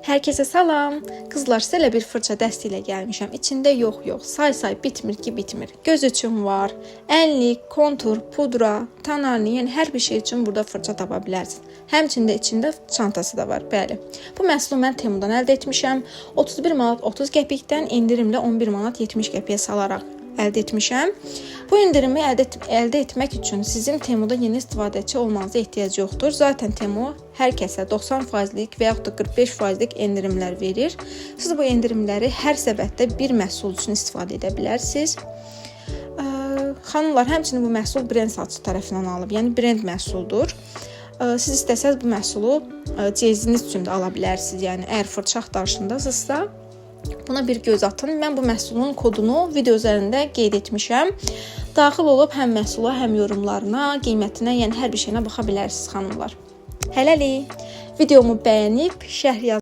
Herkese salam. Kızlar, sizə bir fırça dəsti ilə gəlmişəm. İçində yox, say bitmir ki, bitmir. Göz üçün var, ənlik, kontur, pudra, tanarni, yəni hər bir şey üçün burada fırça tapa bilərsiniz. Həmçində içində çantası da var, bəli. Bu məhsulu mən Temudan əldə etmişəm. 31 manat 30 qəpikdən endirimlə 11 manat 70 qəpiyə salaraq əldə etmişəm. Bu indirimi əldə etmək üçün sizin Temuda yeni istifadəçi olmanıza ehtiyac yoxdur. Zaten Temu hər kəsə 90%lik və yaxud da 45%lik endirimlər verir. Siz bu endirimləri hər səbətdə bir məhsul üçün istifadə edə bilərsiniz. Xanımlar, həmçinin bu məhsul brend satıcı tərəfindən alınıb, yəni brend məhsuldur. Siz istəsəz bu məhsulu ceziniz üçün də ala bilərsiniz. Yəni əgər fırça axtarışındasınızsa, buna bir göz atın. Mən bu məhsulun kodunu video üzərində qeyd etmişəm. Daxil olub həm məhsula, həm yorumlarına, qiymətinə, yəni hər bir şeyinə baxa bilərsiniz xanımlar. Hələlik. Videomu bəyənib şərh yazın.